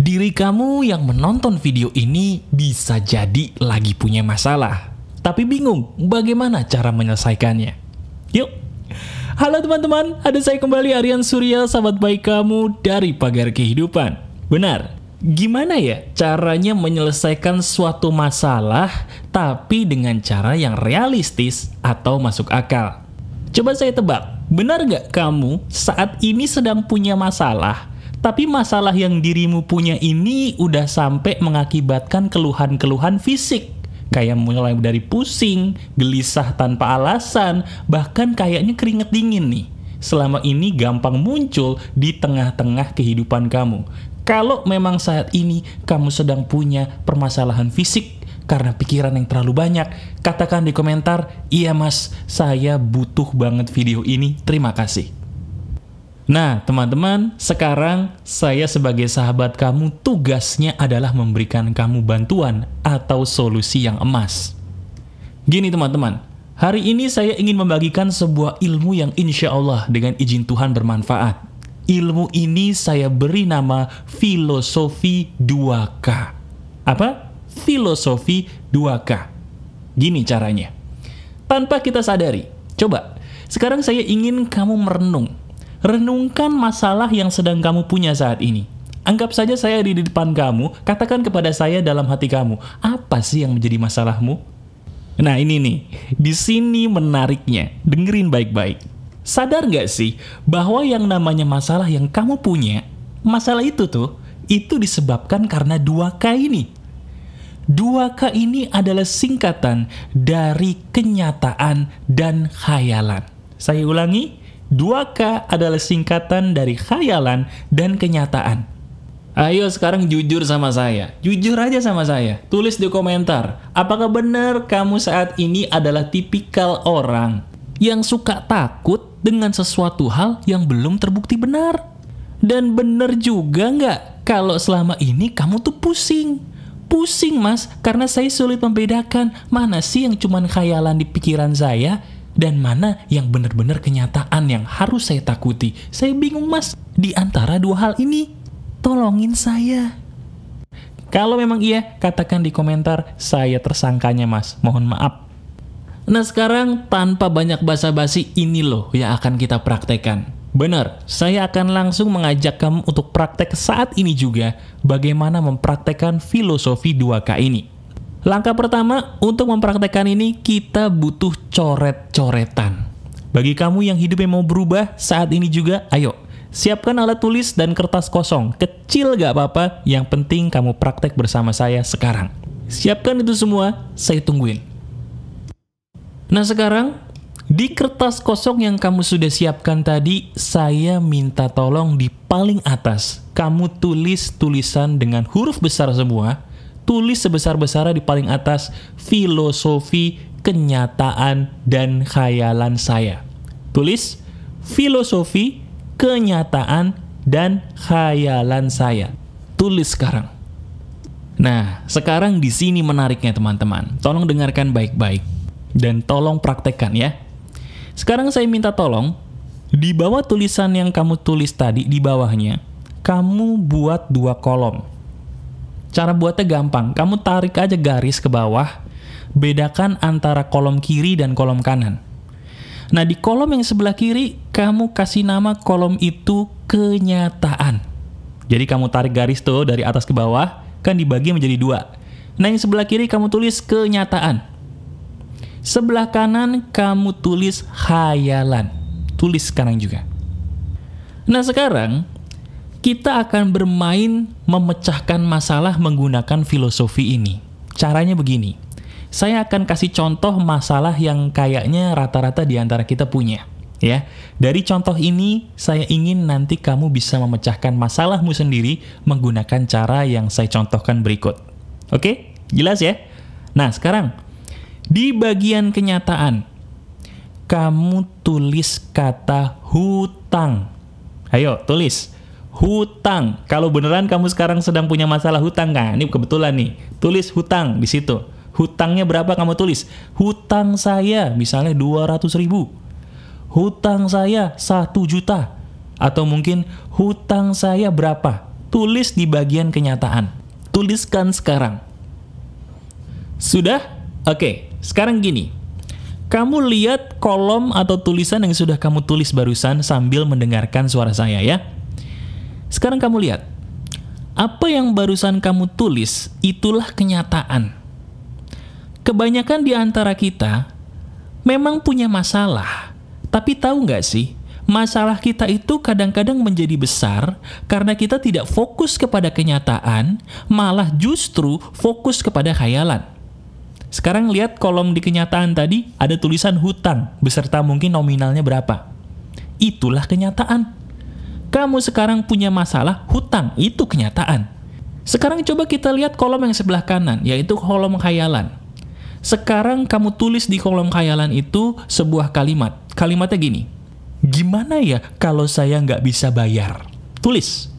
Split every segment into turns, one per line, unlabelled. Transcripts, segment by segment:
Diri kamu yang menonton video ini bisa jadi lagi punya masalah, tapi bingung bagaimana cara menyelesaikannya. Yuk, halo teman-teman, ada saya kembali Aryan Surya, sahabat baik kamu dari Pagar Kehidupan. Benar, gimana ya caranya menyelesaikan suatu masalah, tapi dengan cara yang realistis atau masuk akal? Coba saya tebak, benar nggak kamu saat ini sedang punya masalah, tapi masalah yang dirimu punya ini udah sampai mengakibatkan keluhan-keluhan fisik. Kayak mulai dari pusing, gelisah tanpa alasan, bahkan kayaknya keringet dingin nih. Selama ini gampang muncul di tengah-tengah kehidupan kamu. Kalau memang saat ini kamu sedang punya permasalahan fisik karena pikiran yang terlalu banyak, katakan di komentar, iya mas, saya butuh banget video ini, terima kasih. Nah, teman-teman, sekarang saya sebagai sahabat kamu tugasnya adalah memberikan kamu bantuan atau solusi yang emas. Gini teman-teman, hari ini saya ingin membagikan sebuah ilmu yang insya Allah dengan izin Tuhan bermanfaat. Ilmu ini saya beri nama filosofi 2K. Apa? Filosofi 2K. Gini caranya. Tanpa kita sadari, coba, sekarang saya ingin kamu merenung. Renungkan masalah yang sedang kamu punya saat ini. Anggap saja saya di depan kamu, katakan kepada saya dalam hati kamu, apa sih yang menjadi masalahmu? Nah ini nih, di sini menariknya, dengerin baik-baik. Sadar nggak sih bahwa yang namanya masalah yang kamu punya, masalah itu disebabkan karena 2K ini. 2K ini adalah singkatan dari kenyataan dan khayalan. Saya ulangi, 2K adalah singkatan dari khayalan dan kenyataan. Ayo sekarang jujur sama saya. Jujur aja sama saya. Tulis di komentar. Apakah benar kamu saat ini adalah tipikal orang yang suka takut dengan sesuatu hal yang belum terbukti benar? Dan benar juga nggak kalau selama ini kamu tuh pusing? Pusing mas, karena saya sulit membedakan mana sih yang cuman khayalan di pikiran saya dan mana yang benar-benar kenyataan yang harus saya takuti. Saya bingung mas, di antara dua hal ini. Tolongin saya. Kalau memang iya, katakan di komentar, saya tersangkanya mas, mohon maaf. Nah sekarang tanpa banyak basa-basi, ini loh yang akan kita praktekkan. Benar, saya akan langsung mengajak kamu untuk praktek saat ini juga, bagaimana mempraktekkan filosofi 2K ini. Langkah pertama, untuk mempraktekkan ini, kita butuh coret-coretan. Bagi kamu yang hidupnya mau berubah saat ini juga, ayo, siapkan alat tulis dan kertas kosong. Kecil gak apa-apa, yang penting kamu praktek bersama saya sekarang. Siapkan itu semua, saya tungguin. Nah sekarang, di kertas kosong yang kamu sudah siapkan tadi, saya minta tolong di paling atas, kamu tulis tulisan dengan huruf besar semua. Tulis sebesar-besarnya di paling atas, filosofi, kenyataan, dan khayalan saya. Tulis, filosofi, kenyataan, dan khayalan saya. Tulis sekarang. Nah, sekarang di sini menariknya teman-teman. Tolong dengarkan baik-baik. Dan tolong praktekkan ya. Sekarang saya minta tolong, di bawah tulisan yang kamu tulis tadi, di bawahnya, kamu buat 2 kolom. Cara buatnya gampang, kamu tarik aja garis ke bawah, bedakan antara kolom kiri dan kolom kanan. Nah di kolom yang sebelah kiri, kamu kasih nama kolom itu kenyataan. Jadi kamu tarik garis tuh dari atas ke bawah, kan dibagi menjadi 2. Nah yang sebelah kiri kamu tulis kenyataan. Sebelah kanan kamu tulis khayalan. Tulis sekarang juga. Nah sekarang, kita akan bermain memecahkan masalah menggunakan filosofi ini. Caranya begini, saya akan kasih contoh masalah yang kayaknya rata-rata di antara kita punya. Ya, dari contoh ini, saya ingin nanti kamu bisa memecahkan masalahmu sendiri menggunakan cara yang saya contohkan berikut. Oke, jelas ya? Nah, sekarang, di bagian kenyataan, kamu tulis kata hutang. Ayo, tulis. Hutang. Kalau beneran kamu sekarang sedang punya masalah hutang, kan? Ini kebetulan nih. Tulis hutang di situ. Hutangnya berapa kamu tulis? Hutang saya misalnya 200.000. Hutang saya 1 juta. Atau mungkin hutang saya berapa? tulis di bagian kenyataan. Tuliskan sekarang. Sudah? Oke, sekarang gini. Kamu lihat kolom atau tulisan yang sudah kamu tulis barusan sambil mendengarkan suara saya ya. Sekarang kamu lihat. Apa yang barusan kamu tulis, itulah kenyataan. Kebanyakan di antara kita memang punya masalah. Tapi tahu nggak sih, masalah kita itu kadang-kadang menjadi besar karena kita tidak fokus kepada kenyataan, malah justru fokus kepada khayalan. Sekarang lihat kolom di kenyataan tadi, ada tulisan hutang, beserta mungkin nominalnya berapa. Itulah kenyataan. Kamu sekarang punya masalah hutang, itu kenyataan. Sekarang coba kita lihat kolom yang sebelah kanan, yaitu kolom khayalan. Sekarang kamu tulis di kolom khayalan itu sebuah kalimat. Kalimatnya gini, gimana ya kalau saya nggak bisa bayar? Tulis.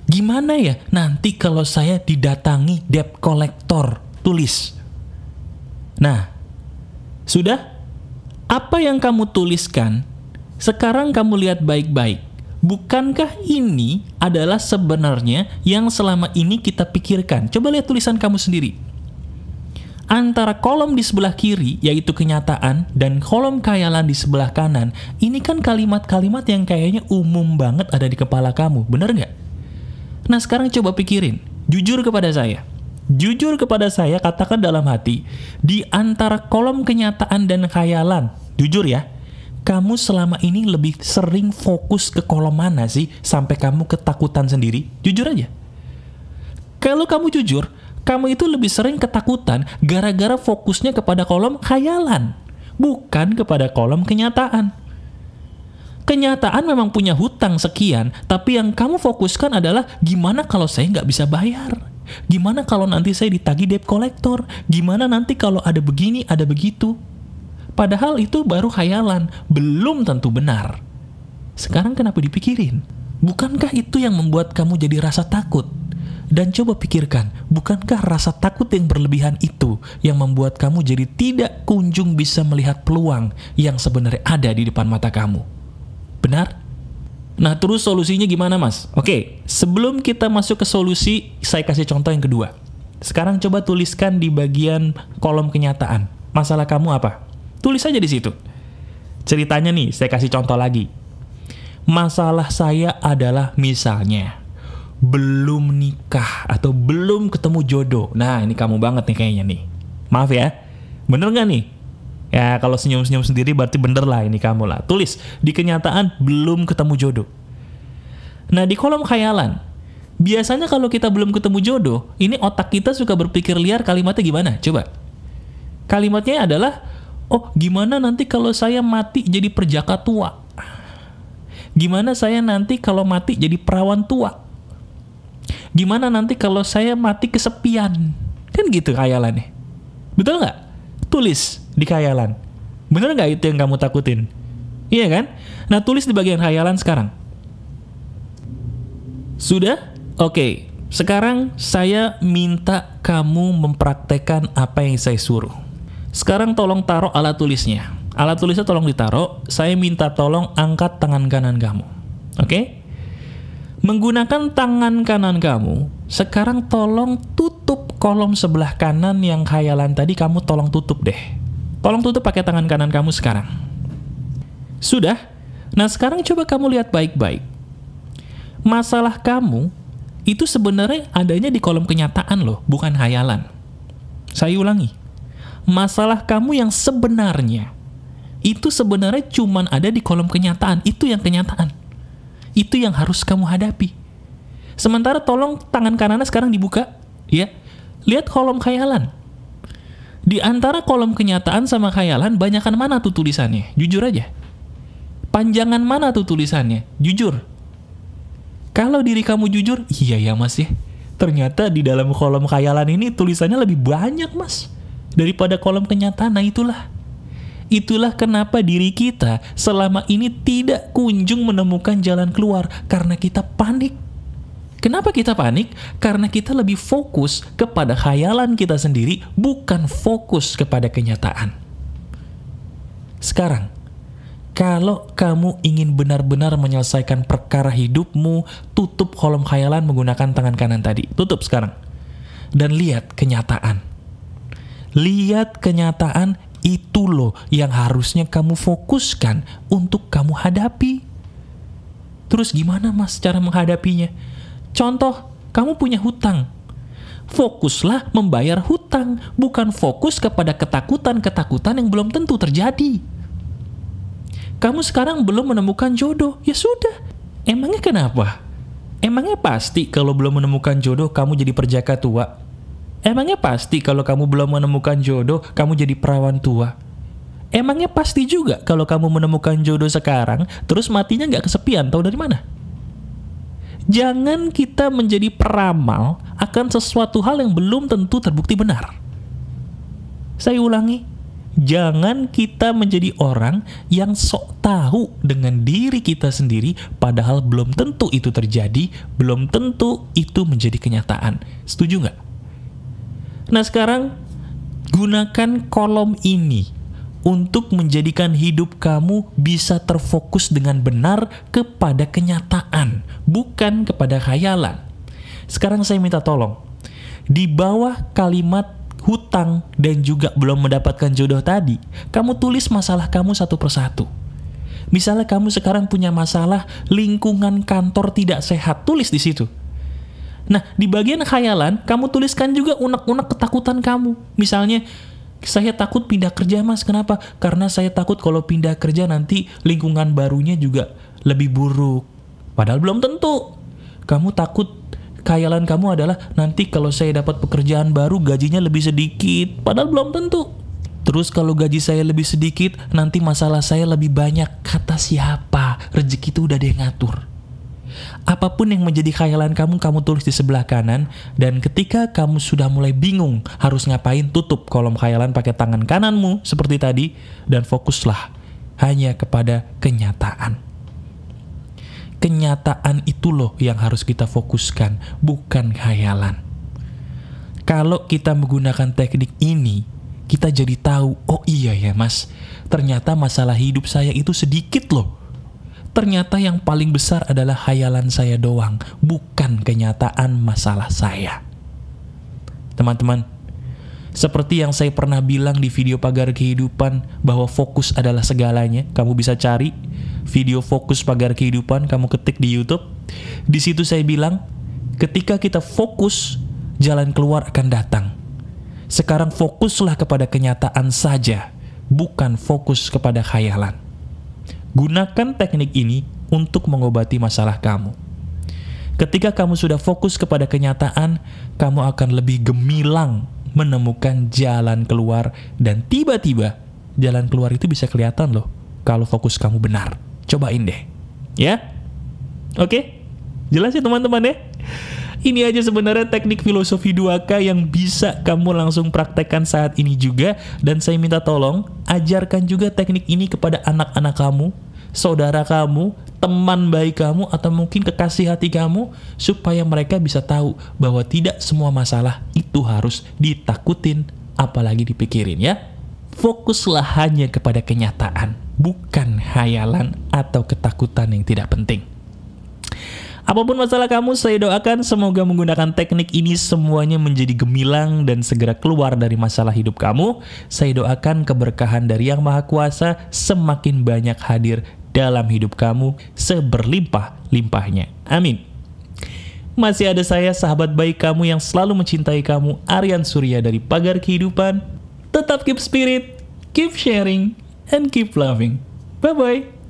Gimana ya nanti kalau saya didatangi debt collector? Tulis. Nah, sudah? Apa yang kamu tuliskan, sekarang kamu lihat baik-baik. Bukankah ini adalah sebenarnya yang selama ini kita pikirkan? Coba lihat tulisan kamu sendiri. Antara kolom di sebelah kiri, yaitu kenyataan, dan kolom khayalan di sebelah kanan, ini kan kalimat-kalimat yang kayaknya umum banget ada di kepala kamu, bener nggak? Nah sekarang coba pikirin, jujur kepada saya. Jujur kepada saya, katakan dalam hati, di antara kolom kenyataan dan khayalan, jujur ya, kamu selama ini lebih sering fokus ke kolom mana sih, sampai kamu ketakutan sendiri? Jujur aja. Kalau kamu jujur, kamu itu lebih sering ketakutan gara-gara fokusnya kepada kolom khayalan, bukan kepada kolom kenyataan. Kenyataan memang punya hutang sekian, tapi yang kamu fokuskan adalah gimana kalau saya nggak bisa bayar? Gimana kalau nanti saya ditagih debt collector? Gimana nanti kalau ada begini, ada begitu? Padahal itu baru khayalan, belum tentu benar. Sekarang kenapa dipikirin? Bukankah itu yang membuat kamu jadi rasa takut? Dan coba pikirkan, bukankah rasa takut yang berlebihan itu yang membuat kamu jadi tidak kunjung bisa melihat peluang yang sebenarnya ada di depan mata kamu? Benar? Nah, terus solusinya gimana, Mas? Oke, sebelum kita masuk ke solusi, saya kasih contoh yang kedua. Sekarang coba tuliskan di bagian kolom kenyataan. Masalah kamu apa? Tulis aja di situ. Ceritanya nih, saya kasih contoh lagi. Masalah saya adalah misalnya belum nikah atau belum ketemu jodoh. Nah, ini kamu banget nih kayaknya nih. Maaf ya. Bener nggak nih? Ya, kalau senyum-senyum sendiri berarti bener lah ini kamu lah. Tulis, di kenyataan belum ketemu jodoh. Nah, di kolom khayalan, biasanya kalau kita belum ketemu jodoh, ini otak kita suka berpikir liar, kalimatnya gimana? Coba. Kalimatnya adalah, oh gimana nanti kalau saya mati jadi perjaka tua? Gimana saya nanti kalau mati jadi perawan tua? Gimana nanti kalau saya mati kesepian? Kan gitu khayalannya. Betul nggak? Tulis di khayalan. Bener nggak itu yang kamu takutin? Iya kan? Nah, tulis di bagian khayalan sekarang. Sudah? Oke. Sekarang saya minta kamu mempraktekkan apa yang saya suruh. Sekarang tolong taruh alat tulisnya. Alat tulisnya tolong ditaruh. Saya minta tolong angkat tangan kanan kamu. Oke? Menggunakan tangan kanan kamu, sekarang tolong tutup kolom sebelah kanan yang khayalan tadi, kamu tolong tutup deh. Tolong tutup pakai tangan kanan kamu sekarang. Sudah? Nah, sekarang coba kamu lihat baik-baik. Masalah kamu itu sebenarnya adanya di kolom kenyataan loh, bukan khayalan. Saya ulangi. Masalah kamu yang sebenarnya itu sebenarnya cuman ada di kolom kenyataan, itu yang kenyataan. Itu yang harus kamu hadapi. Sementara tolong tangan kanannya sekarang dibuka, ya. Lihat kolom khayalan. Di antara kolom kenyataan sama khayalan, banyakan mana tuh tulisannya? Jujur aja. Panjangan mana tuh tulisannya? Jujur. Kalau diri kamu jujur, iya ya Mas ya. Ternyata di dalam kolom khayalan ini tulisannya lebih banyak Mas daripada kolom kenyataan. Nah Itulah kenapa diri kita selama ini tidak kunjung menemukan jalan keluar, karena kita panik. Kenapa kita panik? Karena kita lebih fokus kepada khayalan kita sendiri, bukan fokus kepada kenyataan. Sekarang, Kalau kamu ingin benar-benar menyelesaikan perkara hidupmu, tutup kolom khayalan menggunakan tangan kanan tadi. Tutup sekarang. Dan lihat kenyataan. Lihat kenyataan, itu loh yang harusnya kamu fokuskan untuk kamu hadapi. Terus gimana mas cara menghadapinya? Contoh, kamu punya hutang. Fokuslah membayar hutang, bukan fokus kepada ketakutan-ketakutan yang belum tentu terjadi. Kamu sekarang belum menemukan jodoh, ya sudah. Emangnya kenapa? Emangnya pasti kalau belum menemukan jodoh kamu jadi perjaka tua? Emangnya pasti kalau kamu belum menemukan jodoh kamu jadi perawan tua? Emangnya pasti juga kalau kamu menemukan jodoh sekarang, terus matinya nggak kesepian, tahu dari mana? Jangan kita menjadi peramal akan sesuatu hal yang belum tentu terbukti benar. Saya ulangi, jangan kita menjadi orang yang sok tahu dengan diri kita sendiri, padahal belum tentu itu terjadi, belum tentu itu menjadi kenyataan. Setuju nggak? Nah sekarang, gunakan kolom ini untuk menjadikan hidup kamu bisa terfokus dengan benar kepada kenyataan, bukan kepada khayalan. Sekarang saya minta tolong, di bawah kalimat hutang dan juga belum mendapatkan jodoh tadi, kamu tulis masalah kamu satu persatu. Misalnya kamu sekarang punya masalah lingkungan kantor tidak sehat, tulis di situ. Nah, di bagian khayalan, kamu tuliskan juga unek-unek ketakutan kamu. Misalnya, saya takut pindah kerja mas, kenapa? Karena saya takut kalau pindah kerja nanti lingkungan barunya juga lebih buruk. Padahal belum tentu. Kamu takut, khayalan kamu adalah nanti kalau saya dapat pekerjaan baru gajinya lebih sedikit. Padahal belum tentu. Terus kalau gaji saya lebih sedikit, nanti masalah saya lebih banyak. Kata siapa? Rezeki itu udah ada yang ngatur. Apapun yang menjadi khayalan kamu, kamu tulis di sebelah kanan. Dan ketika kamu sudah mulai bingung harus ngapain, tutup kolom khayalan pakai tangan kananmu seperti tadi. Dan fokuslah hanya kepada kenyataan. Kenyataan itu loh yang harus kita fokuskan, bukan khayalan. Kalau kita menggunakan teknik ini, kita jadi tahu, oh iya ya mas, ternyata masalah hidup saya itu sedikit loh. Ternyata yang paling besar adalah khayalan saya doang, bukan kenyataan masalah saya. Teman-teman, seperti yang saya pernah bilang di video Pagar Kehidupan, bahwa fokus adalah segalanya. Kamu bisa cari video fokus Pagar Kehidupan, kamu ketik di YouTube. Di situ saya bilang, ketika kita fokus, jalan keluar akan datang. Sekarang fokuslah kepada kenyataan saja, bukan fokus kepada khayalan. Gunakan teknik ini untuk mengobati masalah kamu. Ketika kamu sudah fokus kepada kenyataan, kamu akan lebih gemilang menemukan jalan keluar. Dan tiba-tiba, jalan keluar itu bisa kelihatan loh, kalau fokus kamu benar. Cobain deh, ya? Oke? Jelas ya teman-teman ya? Ini aja sebenarnya teknik filosofi 2K yang bisa kamu langsung praktekkan saat ini juga. Dan saya minta tolong, ajarkan juga teknik ini kepada anak-anak kamu, saudara kamu, teman baik kamu, atau mungkin kekasih hati kamu, supaya mereka bisa tahu bahwa tidak semua masalah itu harus ditakutin, apalagi dipikirin ya. Fokuslah hanya kepada kenyataan, bukan khayalan atau ketakutan yang tidak penting. Apapun masalah kamu, saya doakan semoga menggunakan teknik ini semuanya menjadi gemilang dan segera keluar dari masalah hidup kamu. Saya doakan keberkahan dari Yang Maha Kuasa semakin banyak hadir dalam hidup kamu seberlimpah-limpahnya. Amin. Masih ada saya, sahabat baik kamu yang selalu mencintai kamu, Aryan Surya dari Pagar Kehidupan. Tetap keep spirit, keep sharing, and keep loving. Bye-bye.